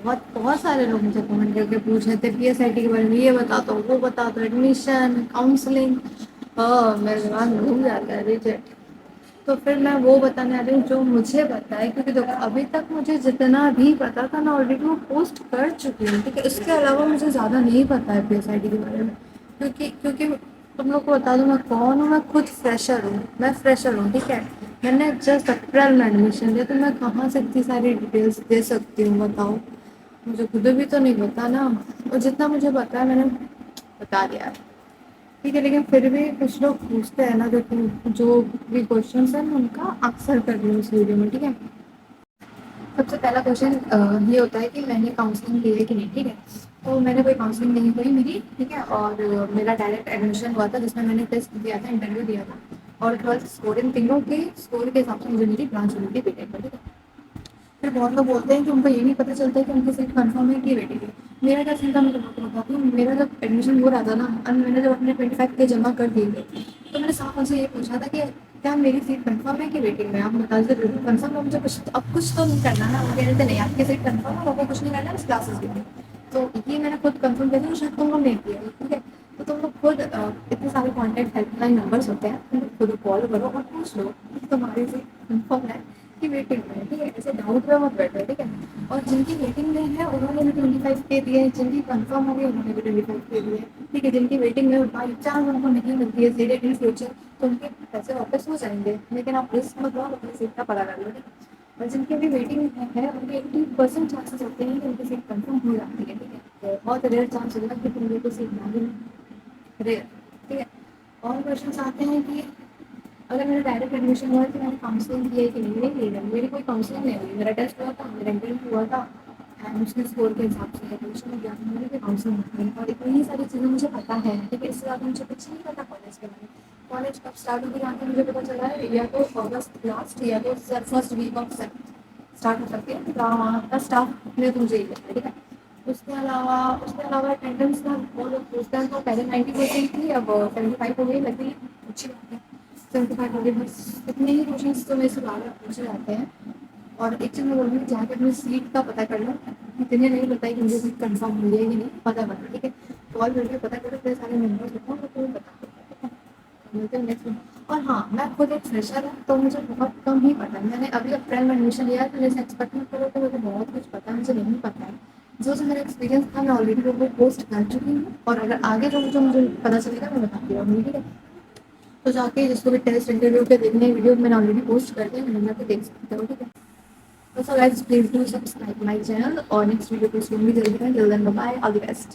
बहुत बहुत सारे लोग मुझे कमेंट करके पूछ रहे थे पीएसआईटी के बारे में, ये बता दो वो बता दो, एडमिशन काउंसलिंग। मेरे दिमाग घूम जाता है रिजेक्ट। तो फिर मैं वो बताने आ रही हूँ जो मुझे पता है, क्योंकि देखो अभी तक मुझे जितना भी पता था मैं ऑलरेडी वो पोस्ट कर चुकी हूँ, ठीक है। इसके अलावा मुझे ज़्यादा नहीं पता है पीएसआईटी के बारे में, क्योंकि क्योंकि तुम लोग को बता दूँ मैं कौन हूँ। मैं खुद फ्रेशर हूँ, मैं फ्रेशर हूँ, ठीक है। मैंने जस्ट अप्रैल में एडमिशन लिया, तो मैं कहाँ से इतनी सारी डिटेल्स दे सकती हूँ बताओ। मुझे खुद भी तो नहीं पता ना, और जितना मुझे पता है मैंने बता दिया है, ठीक है। लेकिन फिर भी कुछ लोग पूछते हैं ना, जो भी क्वेश्चन है मैं उनका आंसर कर रही हूँ इस वीडियो में, ठीक है। सबसे पहला क्वेश्चन ये होता है कि मैंने काउंसलिंग ली है कि नहीं, ठीक है। तो मैंने कोई काउंसलिंग नहीं करी मेरी, ठीक है। और मेरा डायरेक्ट एडमिशन हुआ था जिसमें मैंने टेस्ट दिया था, इंटरव्यू दिया था, और ट्वेल्थ स्कोर, इन तीनों के स्कोर के हिसाब से मुझे मेरी ब्रांच मिली थी बीटेक में, ठीक है। फिर बहुत लोग बोलते हैं कि उनको ये नहीं पता चलता है कि उनकी सीट कंफर्म है कि वेटिंग है। मेरा क्या सीन था, मैं आपको बताती हूँ। मेरा जब एडमिशन हो रहा था ना, और मैंने जब अपने 25K जमा कर दिए थे, तो मैंने साफ उनसे ये पूछा था कि क्या मेरी सीट कंफर्म है कि वेटिंग में, आप बता दीजिए। बिल्कुल कंफर्म है, मुझे कुछ अब कुछ तो नहीं करना ना। वो कह रहे थे नहीं आपकी सीट कंफर्म है, आपको कुछ नहीं करना, बस क्लासेस भी नहीं। तो ये मैंने खुद कंफर्म किया था, तो शायद तुम लोग नहीं किया, ठीक है। तो तुम लोग खुद इतने सारे कॉन्टैक्ट हेल्पलाइन नंबर्स होते हैं, तुम लोग खुद कॉल करो और पूछ लो कि तुम्हारी सीट कंफर्म है की वेटिंग में है, ठीक है। ऐसे डाउट में मत बैठो, ठीक है। और जिनकी वेटिंग में है उन्होंने भी 25K दिए हैं, जिनकी कंफर्म हो गई उन्होंने भी 25K दिए हैं, ठीक है। जिनकी वेटिंग में बाई चांस उनको नहीं मिलती है सीट इन फ्यूचर, तो उनके पैसे वापस हो जाएंगे, लेकिन आप रिस्क मत लो, आप अपनी सीट का पता कर लो, ठीक है। और जिनकी अभी वेटिंग है उनके 80% चांसेस होते हैं कि उनकी सीट कंफर्म हो जाती है, ठीक है। बहुत रेयर चांस होगा कि तुम लोग को सीट ना मिले, रेयर, ठीक है। और क्वेश्चन आते हैं कि अगर मेरा डायरेक्ट एडमिशन हुआ तो मैंने काउंसलिंग की है कि नहीं, नहीं ली है। मेरी कोई काउंसलिंग नहीं हुई, मेरा टेस्ट हुआ था, मेरा इंटरव्यू हुआ था, एंड उसके स्कोर के हिसाब से एडमिशन हो गया था। मेरी कोई काउंसलिंग नहीं हुई, और इतनी सारी चीज़ें मुझे पता है, ठीक है। इससे ज़्यादा मुझे कुछ नहीं पता कॉलेज के बारे में। कॉलेज कब स्टार्ट होगी यहाँ पे मुझे पता चला है, या तो अगस्त लास्ट या तो फर्स्ट वीक ऑफ स्टार्ट हो सकती है, तो वहाँ का स्टाफ में मुझे ये पता है, ठीक है। उसके अलावा अटेंडेंस का वो लोग पूछते हैं, तो पहले 90% थी, अब 75 हो गई, लगती है अच्छी बात है। 75 हो गई, बस इतने ही क्वेश्चन तो मेरे से बार बार पूछे जाते हैं। और एक चीज़ मैं बोलूँगी, जाके अपनी सीट का पता कर लो। इतने नहीं पता है कि मुझे सीट कंफर्म हुई है कि नहीं, पता करो, ठीक है। कॉल करके पता करो, फिर सारे नंबर्स बताओ तो तुम्हें बता दो, ठीक है। मिलते हैं नेक्स्ट में। और हाँ, मैं खुद एक फ्रेशर हूँ, तो मुझे बहुत कम ही पता है। मैंने अभी अप्रैल में एडमिशन लिया है, तो जैसे एक्सपेक्ट मत करो कि मुझे बहुत कुछ पता है, मुझे नहीं पता है। जो जो मेरा एक्सपीरियंस था मैं ऑलरेडी वो पोस्ट कर चुकी हूँ, और अगर आगे जो जो मुझे पता चलेगा मैं बताती रहूँगी, ठीक है। तो जाके जिसको भी टेस्ट इंटरव्यू के देखने वीडियो मैंने ऑलरेडी पोस्ट कर दिया, मैंने जाके देख सकते हो, ठीक है। तो so guys please do subscribe my channel, और नेक्स्ट वीडियो पोस्ट होंगी जल्दी, बाय, ऑल द बेस्ट।